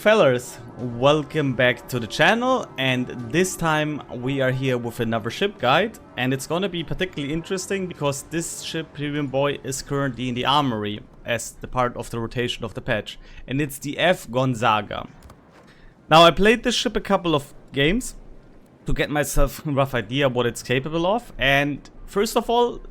Fellers, welcome back to the channel, and this time we are here with another ship guide, and it's gonna be particularly interesting because this ship, Premium Boy, is currently in the armory as the part of the rotation of the patch, and it's the F Gonzaga. Now I played this ship a couple of games to get myself a rough idea what it's capable of, and first of all,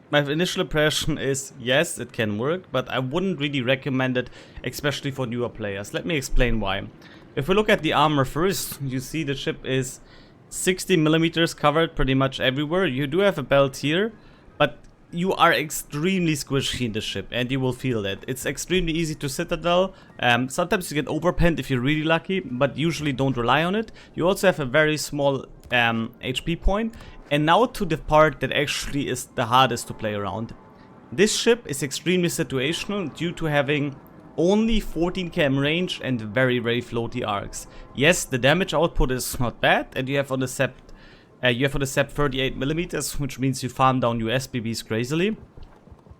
my initial impression is, yes, it can work, but I wouldn't really recommend it, especially for newer players. Let me explain why. If we look at the armor first, you see the ship is 60 millimeters covered pretty much everywhere. You do have a belt here, but you are extremely squishy in the ship, and you will feel that. It's extremely easy to citadel. Sometimes you get overpenned if you're really lucky, but usually don't rely on it. You also have a very small HP point. And now to the part that actually is the hardest to play around. This ship is extremely situational due to having only 14 km range and very floaty arcs. Yes, the damage output is not bad, and you have on the sept 38 millimeters, which means you farm down your SBBs crazily.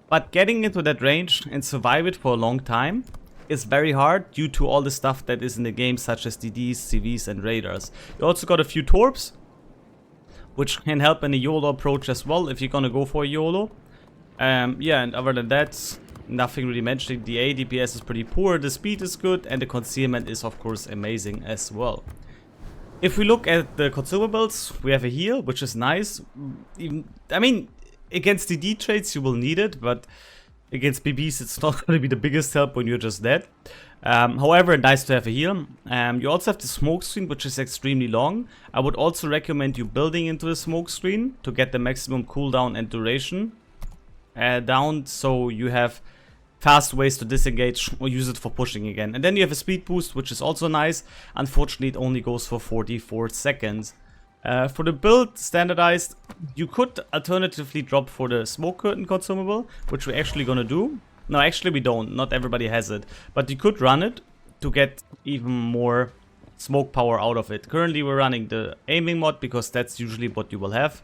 But getting into that range and survive it for a long time is very hard due to all the stuff that is in the game, such as DDs, CVs and radars. You also got a few torps, which can help in a YOLO approach as well, if you're gonna go for a YOLO. Yeah, and other than that, nothing really mentioning. The ADPS is pretty poor, the speed is good, and the concealment is of course amazing as well. If we look at the consumables, we have a heal, which is nice. I mean, against DD trades you will need it, but against BBs it's not gonna be the biggest help when you're just dead. However, nice to have a heal. You also have the smoke screen, which is extremely long. I would also recommend you building into the smoke screen to get the maximum cooldown and duration down, so you have fast ways to disengage or use it for pushing again. And then you have a speed boost, which is also nice. Unfortunately, it only goes for 44 seconds. For the build standardized, you could alternatively drop for the smoke curtain consumable, which we're actually gonna do. No, actually we don't. Not everybody has it. But you could run it to get even more smoke power out of it. Currently we're running the aiming mod because that's usually what you will have.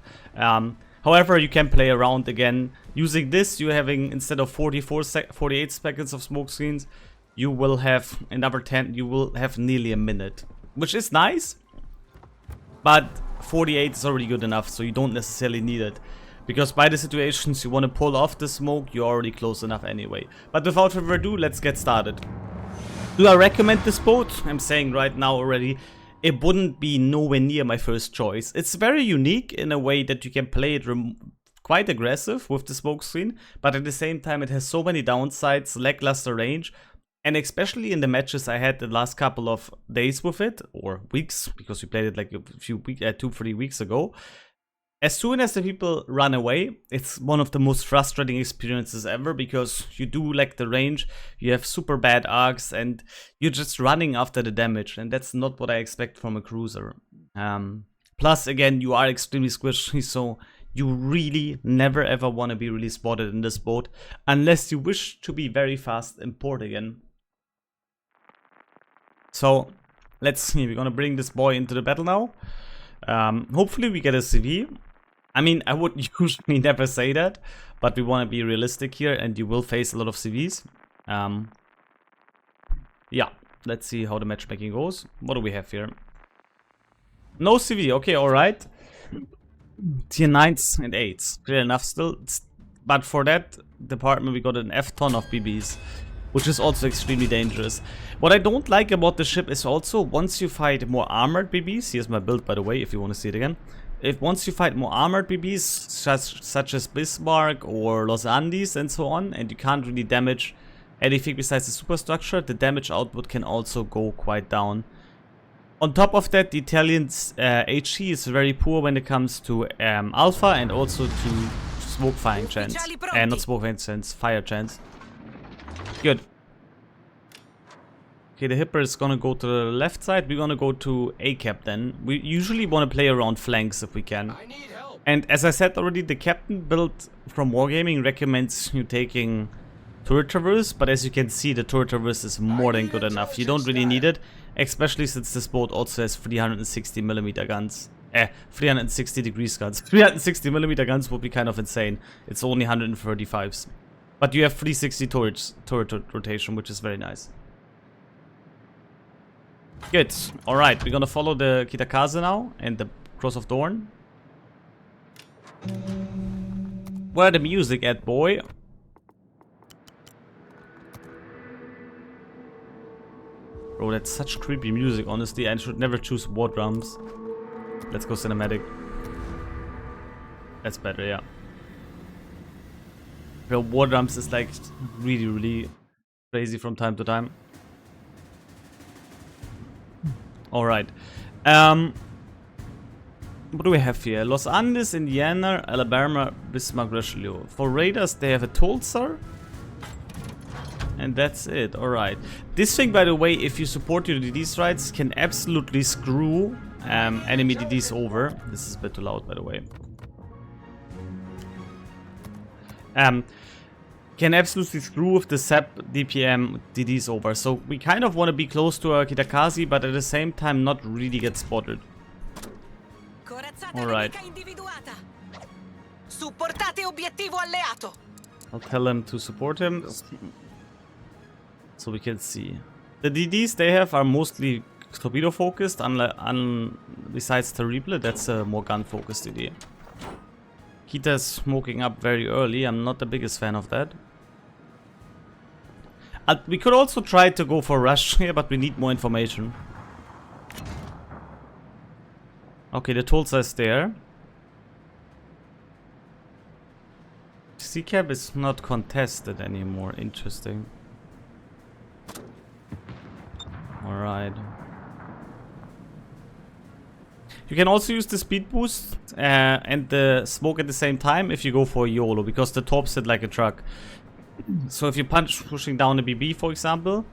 However, you can play around again. Using this, you're having, instead of 48 seconds of smoke screens, you will have another 10. You will have nearly a minute, which is nice. But 48 is already good enough, so you don't necessarily need it. Because by the situations you want to pull off the smoke, you're already close enough anyway. But without further ado, let's get started. Do I recommend this boat? I'm saying right now already, it wouldn't be nowhere near my first choice. It's very unique in a way that you can play it quite aggressive with the smoke screen, but at the same time it has so many downsides, lackluster range, and especially in the matches I had the last couple of days with it, or weeks, because we played it like a few weeks, 2-3 weeks ago. As soon as the people run away, it's one of the most frustrating experiences ever, because you do lack the range, you have super bad arcs, and you're just running after the damage, and that's not what I expect from a cruiser. Plus, again, you are extremely squishy, so you really never ever want to be really spotted in this boat, unless you wish to be very fast in port again. So, let's see, we're gonna bring this boy into the battle now. Hopefully we get a CV. I mean, I would usually never say that, but we want to be realistic here, and you will face a lot of CVs. Yeah, let's see how the matchmaking goes. What do we have here? No CV, okay, alright. Tier 9s and 8s, clear enough still. But for that department we got an F-ton of BBs, which is also extremely dangerous. What I don't like about the ship is also, once you fight more armored BBs, here's my build by the way, if you want to see it again. Once you fight more armored BBs, such as Bismarck or Los Andes and so on, and you can't really damage anything besides the superstructure, the damage output can also go quite down. On top of that, the Italian's HE is very poor when it comes to alpha and also to smoke firing chance. Not smoke firing chance, fire chance. Good. Okay, the Hipper is gonna go to the left side. We're gonna go to A-cap then. We usually want to play around flanks if we can. And as I said already, the captain build from Wargaming recommends you taking turret traverse, but as you can see, the turret traverse is more than good enough. You don't really need it, especially since this boat also has 360mm guns. 360 degrees guns. 360mm guns would be kind of insane. It's only 135s. But you have 360 turret rotation, which is very nice. Good. Alright, we're gonna follow the Kitakaze now and the Cross of Dawn. Where the music at, boy? Bro, that's such creepy music, honestly. I should never choose war drums. Let's go cinematic. That's better, yeah. Bro, war drums is like really, really crazy from time to time. Alright. What do we have here? Los Andes, Indiana, Alabama, Bismarck, Richelieu. For raiders, they have a Tulsa. And that's it. Alright. This thing, by the way, if you support your DD's rights, can absolutely screw enemy DDs over. This is a bit too loud, by the way. Can absolutely screw with the SAP DPM DDs over. So we kind of want to be close to our Kitakaze, but at the same time not really get spotted. Alright. I'll tell him to support him. So we can see. The DDs they have are mostly torpedo focused, besides Terrible, that's a more gun focused DD. Kita's smoking up very early. I'm not the biggest fan of that. We could also try to go for rush here, but we need more information. Okay, the Tulsa is there. C-Cap is not contested anymore. Interesting. Alright. You can also use the speed boost and the smoke at the same time if you go for a YOLO, because the tops hit like a truck. So if you're pushing down a BB, for example,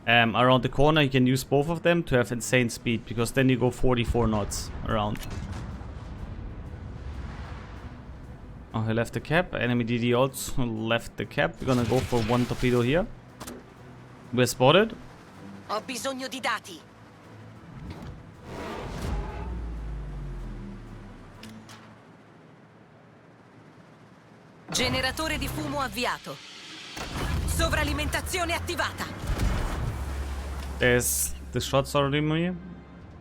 around the corner, you can use both of them to have insane speed, because then you go 44 knots around. Oh, he left the cap. Enemy DD also left the cap. We're gonna go for one torpedo here. We're spotted. Ho bisogno di dati. Generatore di fumo avviato. Sovralimentazione attivata. There's the shots already me.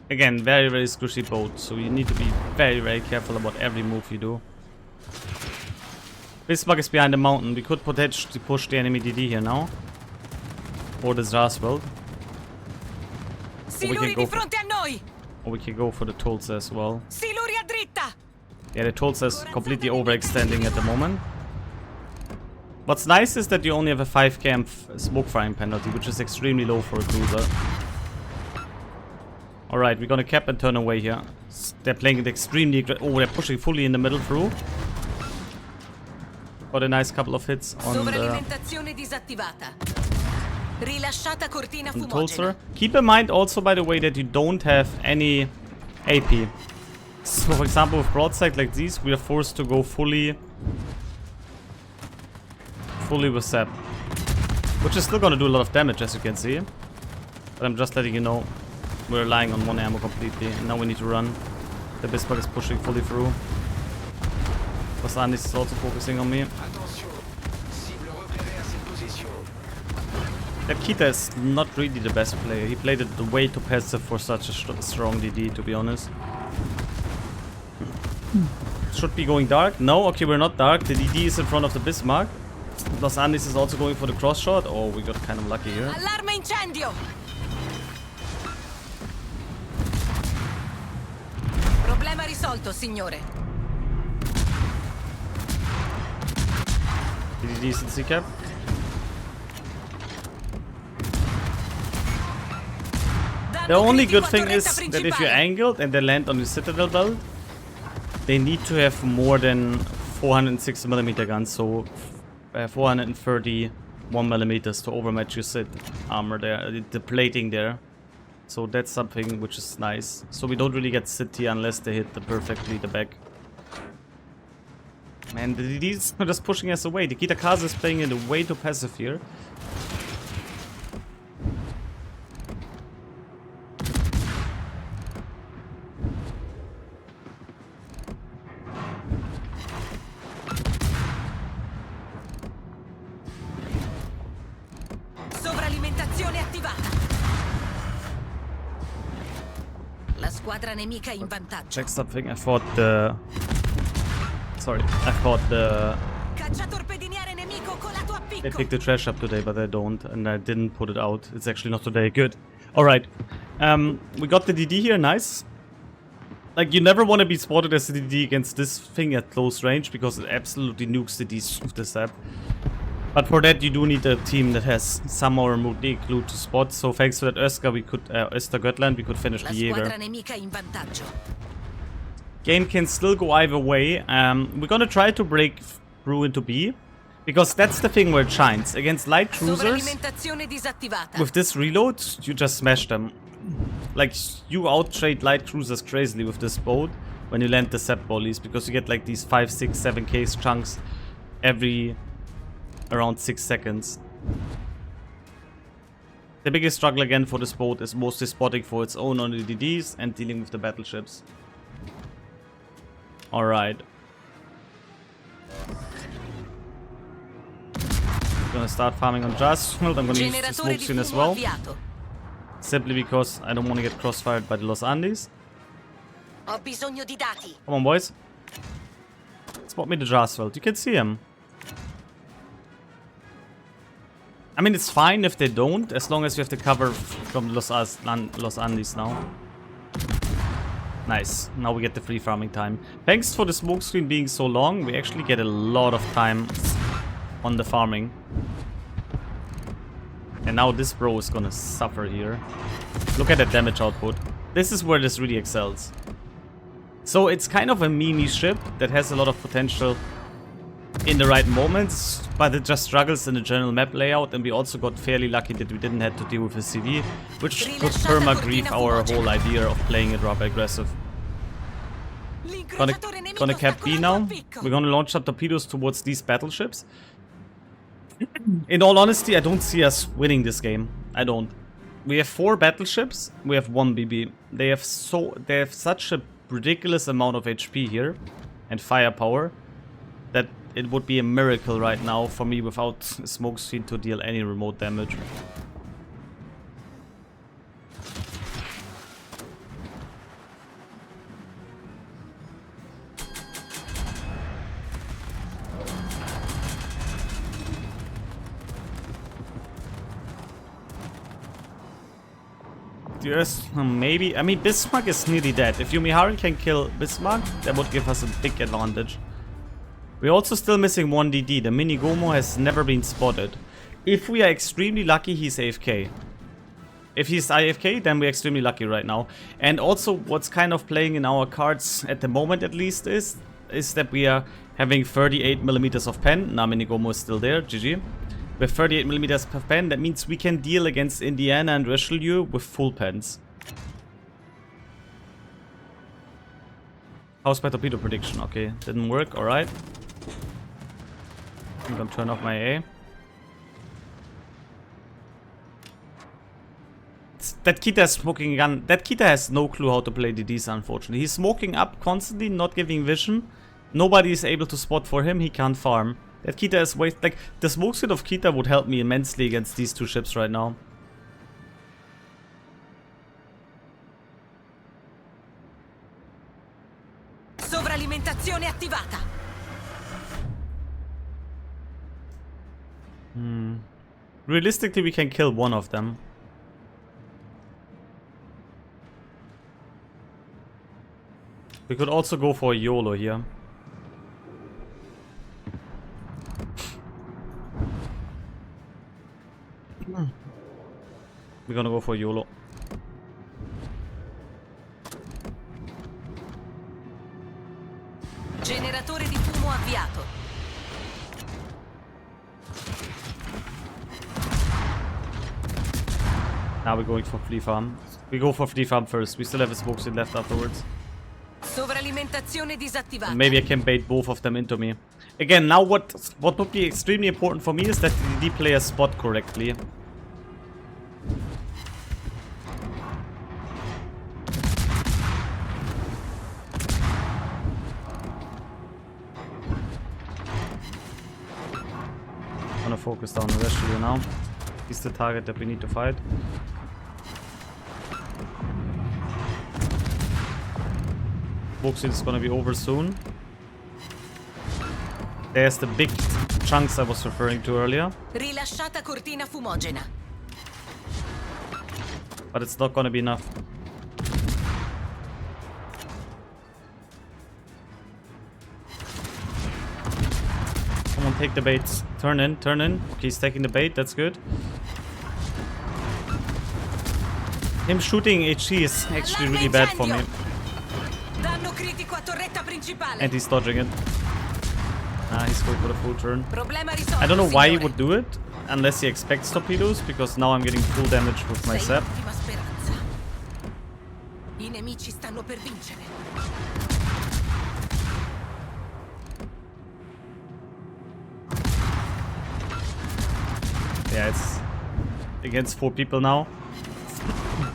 Again, very, very squishy boat, so you need to be very, very careful about every move you do. Bismarck is behind the mountain. We could potentially push the enemy DD here now. Or the Straswald. Siluri di fronte a noi. Or we can go for the Tulsa as well. Siluri a dritta. Yeah, the Tulsa is completely overextending at the moment. What's nice is that you only have a 5 camp smoke firing penalty, which is extremely low for a cruiser. Alright, we're gonna cap and turn away here. They're playing it extremely... Oh, they're pushing fully in the middle through. Got a nice couple of hits on the Tulsa. Keep in mind also, by the way, that you don't have any AP. So, for example, with broadside like these, we are forced to go fully with SAP. Which is still gonna do a lot of damage, as you can see. But I'm just letting you know, we're relying on one ammo completely, and now we need to run. The Bismarck is pushing fully through. Vasandis is also focusing on me. That Kita is not really the best player. He played it way too passive for such a strong DD, to be honest. Should be going dark. No, okay, we're not dark. The DD is in front of the Bismarck. Los Andes is also going for the cross shot. Oh, we got kind of lucky here. Allarme incendio. Problema risolto, signore. The DD is in C-Cap. The only good thing is that if you're angled and they land on the Citadel belt, they need to have more than 460mm guns, so 431mm to overmatch your Cit armor there, the plating there. So that's something which is nice. So we don't really get Cit here unless they hit perfectly the back. Man, the DDs are just pushing us away. The Kitakaze is playing it way too passive here. squadra nemica in vantaggio. Check something. I thought the... Sorry. I thought the... Cacciatorpediniere nemico colato a They picco. picked the trash up today, but I don't. And I didn't put it out. It's actually not today. Good. Alright. We got the DD here. Nice. Like, you never want to be spotted as a DD against this thing at close range, because it absolutely nukes the Ds with this app. But for that, you do need a team that has somehow remotely clued to spot. So thanks to that Östergötland, we could finish La the Jäger. squadra nemica in vantaggio. Game can still go either way. We're gonna try to break through into B, because that's the thing where it shines. Against light cruisers, Sovralimentazione disattivata. with this reload, you just smash them. Like, you out-trade light cruisers crazily with this boat when you land the set volleys, because you get like these 5, 6, 7 case chunks every around 6 seconds. The biggest struggle again for this boat is mostly spotting for its own on the DDs and dealing with the battleships. Alright. Gonna start farming on Jasfield. I'm gonna use the smoke screen as well. Avviato. Simply because I don't want to get crossfired by the Los Andes. Ho bisogno di dati. Come on, boys. Spot me the Jasfield. You can see him. I mean, it's fine if they don't, as long as you have the cover from Los Andes now. Nice. Now we get the free farming time. Thanks for the smoke screen being so long, we actually get a lot of time on the farming. And now this bro is gonna suffer here. Look at the damage output. This is where this really excels. So it's kind of a meme ship that has a lot of potential in the right moments, but it just struggles in the general map layout, and we also got fairly lucky that we didn't have to deal with a CV, which could perma-grief our whole idea of playing it rather aggressive. Gonna cap B now. We're gonna launch some torpedoes towards these battleships. In all honesty, I don't see us winning this game. I don't. We have 4 battleships, we have 1 BB. They have such a ridiculous amount of HP here and firepower that it would be a miracle right now for me without a smoke screen to deal any remote damage. Yes, maybe. I mean, Bismarck is nearly dead. If Yumihari can kill Bismarck, that would give us a big advantage. We're also still missing 1 DD. The Mini Gomo has never been spotted. If we are extremely lucky, he's AFK. If he's IFK, then we're extremely lucky right now. And also, what's kind of playing in our cards at the moment, at least, is that we are having 38mm of pen. Now Mini Gomo is still there. GG. With 38mm of pen, that means we can deal against Indiana and Richelieu with full pens. House by torpedo prediction. Okay, didn't work. Alright. I'm gonna turn off my A. That Kita is smoking a gun. That Kita has no clue how to play DDs, unfortunately. He's smoking up constantly, not giving vision. Nobody is able to spot for him. He can't farm. That Kita is waste. Like, the smoke screen of Kita would help me immensely against these 2 ships right now. Sovralimentazione attivata. Realistically, we can kill 1 of them. We could also go for a YOLO here. We're gonna go for YOLO. Generatore di fumo avviato. Now we're going for flea farm. We go for flea farm first. We still have a smoke screen left afterwards. Sovralimentazione disattivata. And maybe I can bait both of them into me. Again, now what would be extremely important for me is that the DD players spot correctly. I'm gonna focus down the rest of you now. He's the target that we need to fight. smoke screen is gonna be over soon. There's the big chunks I was referring to earlier. Rilasciata cortina fumogena. But it's not gonna be enough. Come on, take the baits. Turn in, turn in. Okay, he's taking the bait, that's good. Him shooting HE is actually really bad for me. Danno critico a torretta principale. And he's dodging it. He's going for the full turn. Problema risolto, I don't know why he signore. would do it, unless he expects torpedoes, because now I'm getting full damage with my Sei zap. l'ultima speranza. I nemici stanno per vincere. Yeah, it's against 4 people now.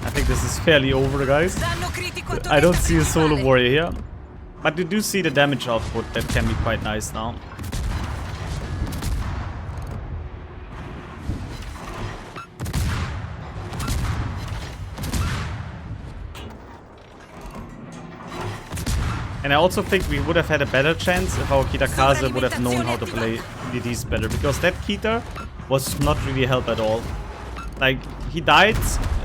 I think this is fairly over, guys. Danno critico a torretta I don't see a solo principale. warrior here. But you do see the damage output, that can be quite nice now. And I also think we would have had a better chance if our Kitakaze would have known how to play DDs better. Because that Kita was not really help at all. Like, he died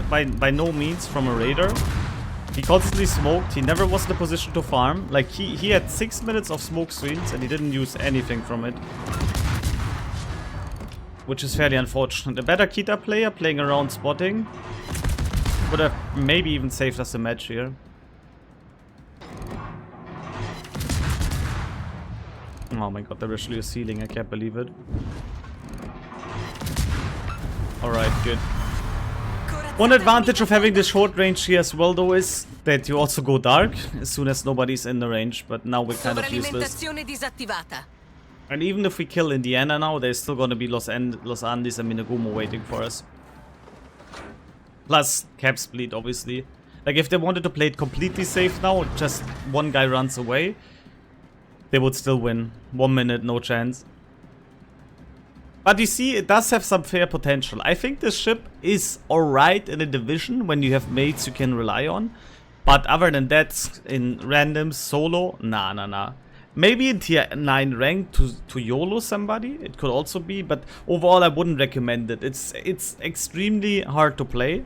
by no means from a raider. He constantly smoked, he never was in a position to farm. Like, he had 6 minutes of smoke screens and he didn't use anything from it. Which is fairly unfortunate. A better Kita player playing around spotting would have maybe even saved us a match here. Oh my god, there actually is ceiling, I can't believe it. Alright, good. One advantage of having the short range here as well though is that you also go dark as soon as nobody's in the range, but now we're kind of useless. Sovralimentazione disattivata. And even if we kill Indiana now, there's still gonna be Los Andes and Minagumo waiting for us. Plus cap split, obviously. Like, if they wanted to play it completely safe now, just one guy runs away, they would still win. 1 minute, no chance. But you see, it does have some fair potential. I think this ship is alright in a division when you have mates you can rely on. But other than that, in randoms, solo, nah. Maybe in tier 9 rank to YOLO somebody, it could also be. But overall, I wouldn't recommend it. It's extremely hard to play.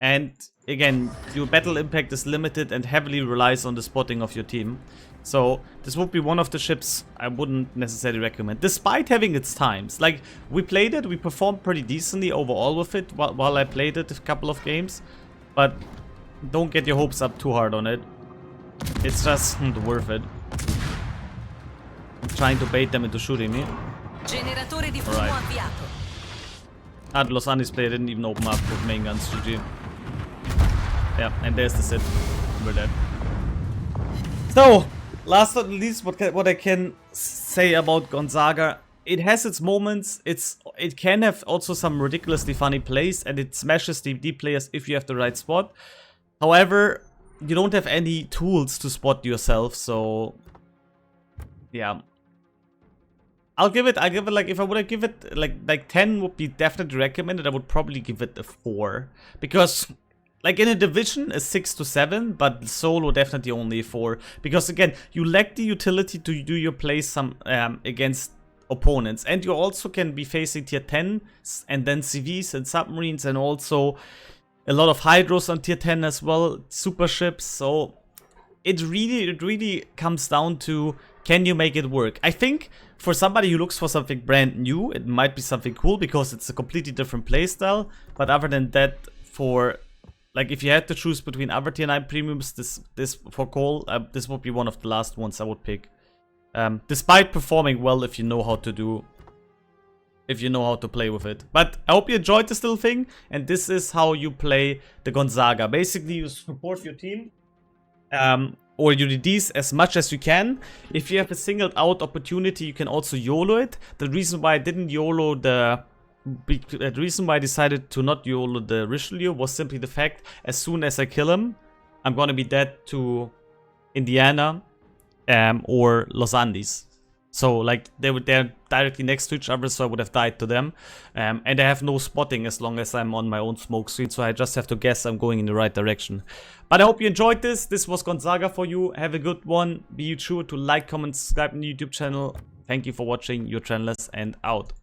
And again, your battle impact is limited and heavily relies on the spotting of your team. So this would be one of the ships I wouldn't necessarily recommend, despite having its times. Like, we played it, we performed pretty decently overall with it while I played it a couple of games. But don't get your hopes up too hard on it. It's just worth it. I'm trying to bait them into shooting me. Generatore di fumo Alright. avviato. The Los Andes player didn't even open up with main guns, GG. Yeah, and there's the sit. We're dead. So, last but not least, what I can say about Gonzaga, it has its moments. It can have also some ridiculously funny plays, and it smashes the DD players if you have the right spot. However, you don't have any tools to spot yourself, so yeah. I'll give it like, if I would have give it like 10 would be definitely recommended, I would probably give it a 4. Because like in a division, a 6 to 7, but solo definitely only a 4. Because again, you lack the utility to do your plays against opponents. And you also can be facing tier 10s and then CVs and submarines and also a lot of hydros on tier 10 as well, super ships. So it really comes down to, can you make it work? I think for somebody who looks for something brand new, it might be something cool because it's a completely different playstyle. But other than that, for like, if you had to choose between other tier 9 premiums, this for Cole, this would be one of the last ones I would pick. Despite performing well, if you know how to play with it. But I hope you enjoyed this little thing, and this is how you play the Gonzaga. Basically, you support your team, or your DDs as much as you can. If you have a singled out opportunity, you can also YOLO it. The reason why I didn't YOLO the reason why I decided to not YOLO the Richelieu was simply the fact, as soon as I kill him, I'm gonna be dead to Indiana or Los Andes. So like they're directly next to each other, so I would have died to them. And I have no spotting as long as I'm on my own smoke screen, so I just have to guess I'm going in the right direction. But I hope you enjoyed this. This was Gonzaga for you. Have a good one. Be sure to like, comment, subscribe on the YouTube channel. Thank you for watching. Your channelers and out.